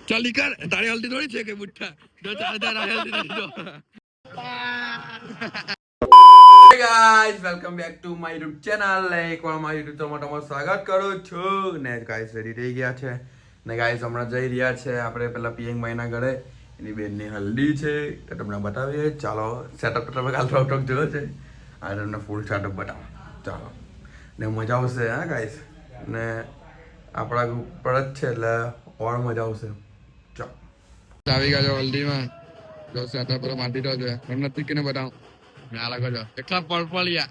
ચાલ નીકળ તારી હલ્દી થોડી છે કે બુઠ્ઠા જો ચાલતા હલ્દી નથી તો Hey guys, welcome back to my YouTube channel. એકવાર મારી YouTube ચેનલમાં તમારું સ્વાગત કરું છું. ને ગાઈસ રેડી થઈ ગયા છે. ને ગાઈસ હમણાં જઈ રહ્યા છે આપણે પેલા પિયંગ ભાઈના ઘરે. એની બેનની હલ્દી છે તો તમને બતાવીએ. ચાલો સેટઅપ તો તમે કાલ થોડોક જોયો છે. આ તમને ફૂલ સેટઅપ બતાવો. ચાલો ને મજા આવશે હા ગાઈસ. ને આપણા ઉપર જ છે એટલે ઓર મજા આવશે. ચાલો આવી ગયા છો હલ્દીમાં જો સેટઅપ પર માટી તો છે પણ નથી કેને બતાવું મેં આ લગો છો એટલા પડપળિયા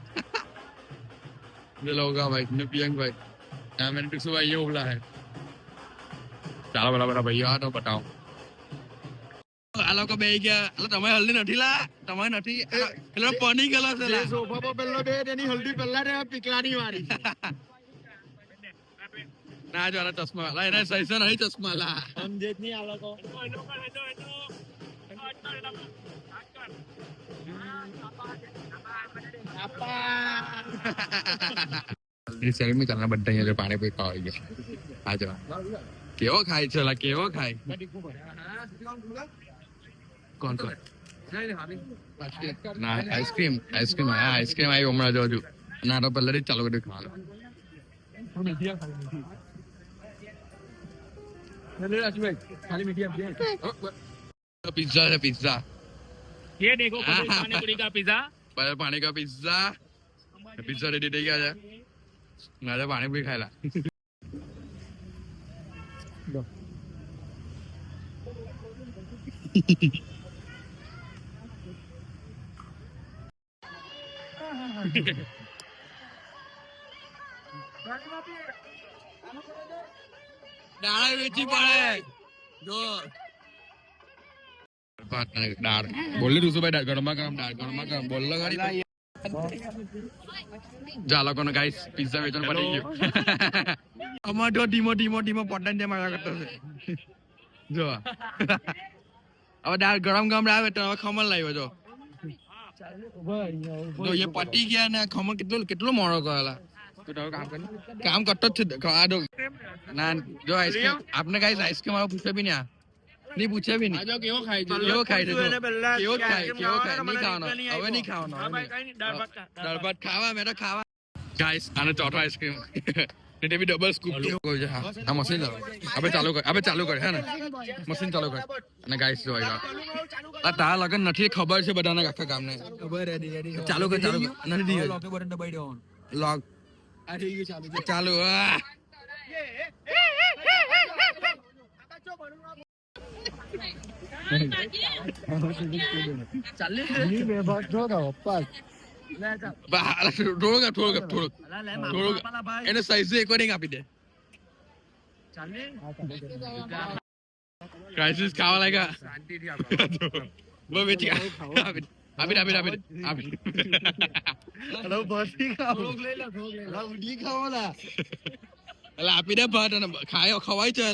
જે લોગા ભાઈ ને પિયંગ ભાઈ ત્યાં મેં ટીસુ ભાઈ ये उबला है ચાલો બરાબર ભાઈ આ તો બતાવો આ લોકો બે ગયા એટલે તમે હલ્દી નથી લા તમે નથી એટલે પની ગયેલો છે લા સોફા પર પેલો બે તેની હલ્દી પહેલા રે પીકલાની વાળી ના જો આ ચશ્મા લા એને સહી નહીં ચશ્મા લા સમજે જ નહીં આ લોકો શરીર में करना बढ़ता है पानी पे खाओ आ जाओ केवो खाई चला केवो खाई कौन कौन ना आइसक्रीम आइसक्रीम आया आइसक्रीम आई उमरा जो जो ना तो पहले चालू कर खा लो पिज्जा है पिज्जा ये देखो पानी पूरी का पिज्जा पानी का पिज्जा पिज्जा रेडी થઈ ગયા છે ના પાણી પૂરી ખાયલા દાળ વેચી પડે જો દાળ બોલી રૂસુભાઈ દાળ ગરમા ગરમ બોલો ગાડી જાલો કોનો ગાઈસ પિઝા વેચન પડી ગયો અમારો ધીમો પોટન જે મારા કરતો છે જો હવે દાળ ગરમ આવે તો હવે ખમણ લાવ્યો જો જો એ પટી ગયા ને ખમણ કેટલો મોડો કરેલા કામ કરતો જ છે આ દો ના જો આઈસ્ક્રીમ આપને ગાઈસ આઈસ્ક્રીમ આવો પૂછે બી નહીં नहीं पूछे भी नहीं केवो खाई केवो खाई नहीं खाओ હવે નહીં ખાવાનો દાળ ભાત ખાવા મેં તો ખાવા ગાઈસ આને ચોથો આઈસ્ક્રીમ ને બી ડબલ સ્કૂપ કેવો છે હા મશીન ચાલુ કર હે ને મશીન ચાલુ કર અને ગાઈસ જો આ તા લગન નથી ખબર છે બધાને આખા ગામને ખબર ચાલુ કર નથી લોક બટન દબાઈ દેવાનું લોક આ થઈ ગયું ચાલુ એને સાઈઝ એક વાર આપી દે ક્રાઇસિસ ખાવા લાગ્યા બહુ વેચી આપી દે ભાત અને ખવાય છે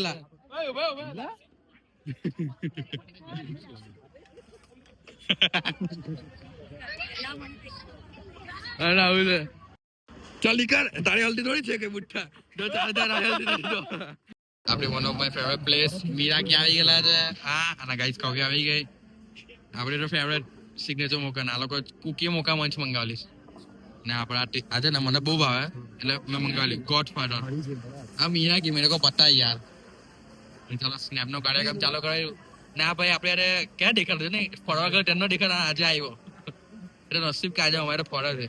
આવું છે ચાલ નીકળ તારી હલ્દી થોડી છે કે બુઠ્ઠા જો ચાલતા હલ્દી નથી તો આપણે one of my favourite place Meera ક્યાં આવી ગયેલા છે હા અને ગાઈસ કોફી આવી ગઈ આપણે તો ફેવરેટ સિગ્નેચર મોકા આ લોકો કુકી મોકા મંચ મંગાવેલી ને આપણા આજે ને મને બહુ ભાવે એટલે મેં મંગાવેલી ગોડ ફાધર આ મીરા કી મેરે કો પતા યાર ચાલો સ્નેપ નો કાર્યક્રમ ચાલુ કરાયું ના ભાઈ આપણે યાર ક્યાં દેખાડતું ને ફરવા ગયો તેનો દેખાડ આજે આવ્યો એટલે નસીબ કાજે અમારે ફરે છે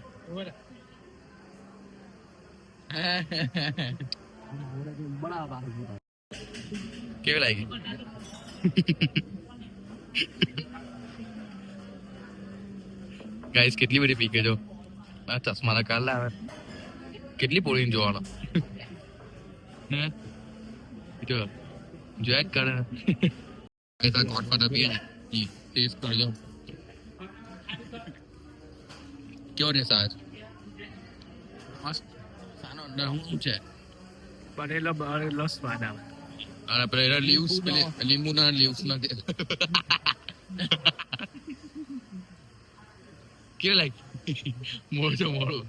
કેવી લાગી ગાઈસ કેટલી બધી પીકે જો આ ચશ્મા ના કાલ આવે કેટલી પોળીને જોવાનો જો જોયા કરે ऐसा गॉड फादर भी है जी टेस्ट कर लो क्यों रे साज मस्त सानो अंदर હું છે બનેલો સ્વાદ આવે અને પેલા લીવ્સ પેલે લીંબુના લીવ્સ ના દે કે લાઈક મોળો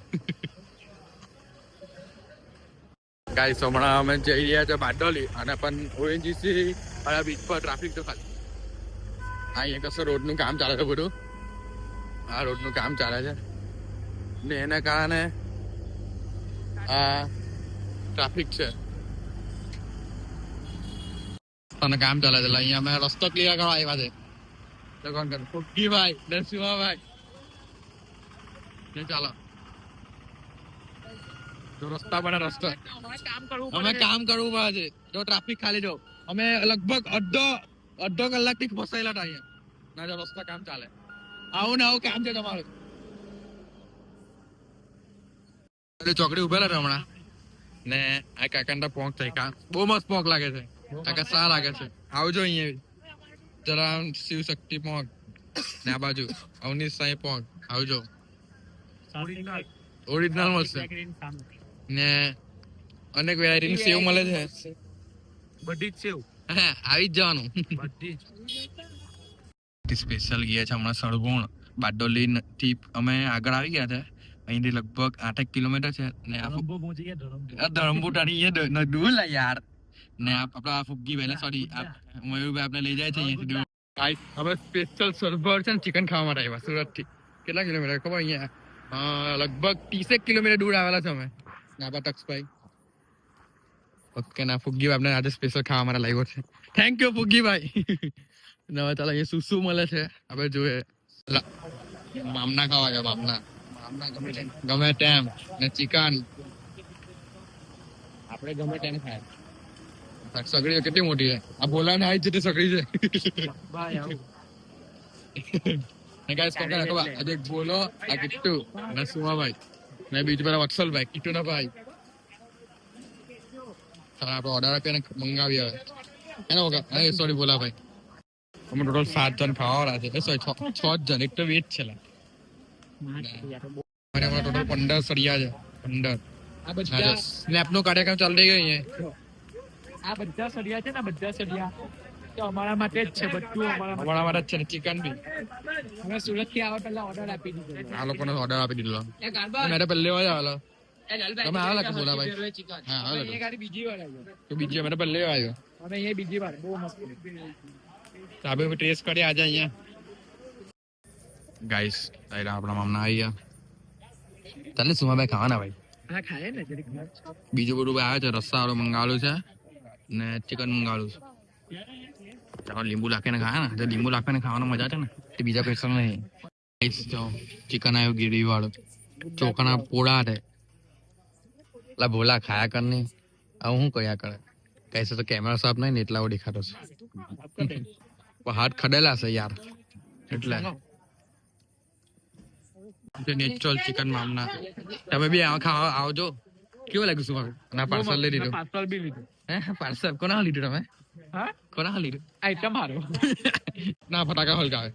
ગાઈસ હમણાં અમે જઈ રહ્યા છે બારડોલી અને પણ ઓએનજીસી આ બીચ પર ટ્રાફિક તો ખાલી અહીંયા કશું રોડનું કામ ચાલે છે બધું. આ રોડનું કામ ચાલે છે ને એના કારણે આ ટ્રાફિક છે અને કામ ચાલે છે. અહીંયા અમે રસ્તો ક્લિયર કરવા આવ્યા છે. તો કોણ કરે? ફુગ્ગીભાઈ, નરસિંહાભાઈ. ચાલો જો રસ્તા પર રસ્તો અમે કામ કરવું પડે છે. જો ટ્રાફિક ખાલી જો અમે લગભગ અડધો કલાક થી ફસાયેલા હતા અહીંયા. ના જો રસ્તા કામ ચાલે. આવું ને આવું કામ છે તમારું. ચોકડી ઉભેલા હતા હમણાં ને આ કાકા પોંક થઈ કા બહુ મસ્ત પોંક લાગે છે. કાકા સારા લાગે છે. આવજો અહીંયા જરા શિવ શક્તિ પોંક ને આ બાજુ અવનીશ સાંઈ પોંક આવજો. ઓરિજિનલ મળશે ને અનેક વેરાયટીની સેવ મળે છે. બધી જ સેવ આવી જ જવાનું. બધી સ્પેશિયલ ગયા છે હમણાં સળગુણ બારડોલી થી અમે આગળ આવી ગયા છે. અહીંથી લગભગ 8 કિલોમીટર છે ને ધરમપુર દૂર યાર ને આપડા ફુગ્ગી ભાઈ સોરી મયુરભાઈ આપણે લઈ જાય છે અહીંયાથી. હવે સ્પેશિયલ સરભર છે ને ચિકન ખાવા માટે આવ્યા સુરત થી. કેટલા કિલોમીટર ખબર? અહીંયા લગભગ 30 કિલોમીટર દૂર આવેલા છે અમે. નાબા તક્ષભાઈ ઓકે ના ફુગ્ગીભાઈ આપણે આજે સ્પેશિયલ ખાવા માટે લાવ્યો છે. થેન્ક યુ ફુગ્ગીભાઈ. હવે ચાલો અહીંયા શું શું મળે છે આપણે જોઈએ. મામના ખાવા ગયા મામના ગમે તેમ ને ચિકન આપણે ગમે તેમ ખાય. સગડી કેટલી મોટી છે. આ બોલા ને આવી જેટલી સગડી છે. ને ગાઈસ કોકા રાખવા આજે બોલો આ કિટ્ટુ ને સુમાભાઈ ને બીજ પર વત્સલભાઈ કિટ્ટુ ના ભાઈ. આપણે ઓર્ડર આપીને મંગાવી આવે એને વગર સોરી બોલા ભાઈ. અમે ટોટલ 7 જણ ખાવાવાળા છે. સોરી 6 જણ. એક તો વેજ છે. ટોટલ 15 સળિયા છે. 15 સ્નેપ નો કાર્યક્રમ ચાલી રહ્યો અહીંયા. આ બધા સળિયા છે ને બધા સળિયા તો અમારા માટે જ છે. બધું અમારા માટે જ છે ને ચિકન બી અમે સુરત થી આવવા પહેલા ઓર્ડર આપી દીધો. આ લોકોને ઓર્ડર આપી દીધો. મેં પહેલે આવ્યો તમે આવેલા કે બોલા ભાઈ? હા આવેલા. બીજી વાર આવ્યો તો બીજી અમે પહેલે આવ્યો. અમે અહીંયા બીજી વાર બહુ મસ્ત આપણે ટેસ્ટ કરીએ આજે અહીંયા. ગાઈસ આપણા મામના આવી ગયા. ચાલે સુમાભાઈ ખાવાના ભાઈ? હા ખાય ને જરીક. બીજું બધું આવે છે. રસ્સા વાળું મંગાવેલું છે ને ચિકન મંગાવેલું છે. ચાલો લીંબુ નાખીને ખાય ને. લીંબુ નાખીને ખાવાની મજા છે ને તે બીજા પૈસા નહીં. ચિકન આવ્યું ગીરી વાળું. ચોખાના પોળા છે. એટલે ભોલા ખાયા કર નહીં. આવું શું કર્યા કરે? કઈ તો કેમેરા સાફ નહીં ને એટલા દેખાતો છે. હાથ ખડેલા છે યાર એટલે નેચરલ ચિકન મામના. તમે બી ખાવા આવજો. કેવું લાગ્યું શું? ના પાર્સલ લઈ લીધું. પાર્સલ બી લીધું. પાર્સલ કોના લીધું તમે? હા કોના લીધું? આઈટમ હારો ના ફટાકા હલકાવે.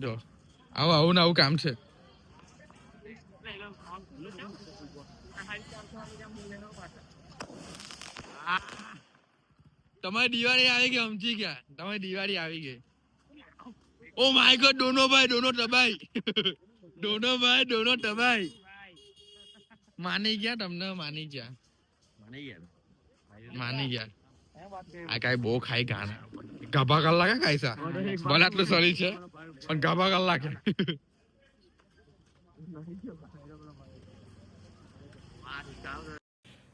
જો આવું ને આવું કામ છે. તમારી દિવાળી આવી ગઈ. સમજી ગયા તમારી દિવાળી આવી ગઈ. ઓ માય ગોડ દોનો ભાઈ દોનો દબાઈ. દોનો ભાઈ દોનો દબાઈ. માની ગયા તમને? માની ગયા. આ કઈ બહુ ખાઈ ગાના ગાભા કલાક ખાઈસા ભલે આટલું શરીર છે પણ ગાભા કલાક.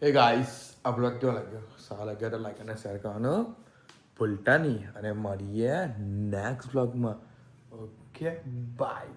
એ ગાઈસ આ બ્લોગ કેવો લાગ્યો? સારા લાગ્યો તો લાઈક અને શેર કરવાનું ભૂલતા નહીં અને મળીએ નેક્સ્ટ બ્લોગમાં. Okay bye.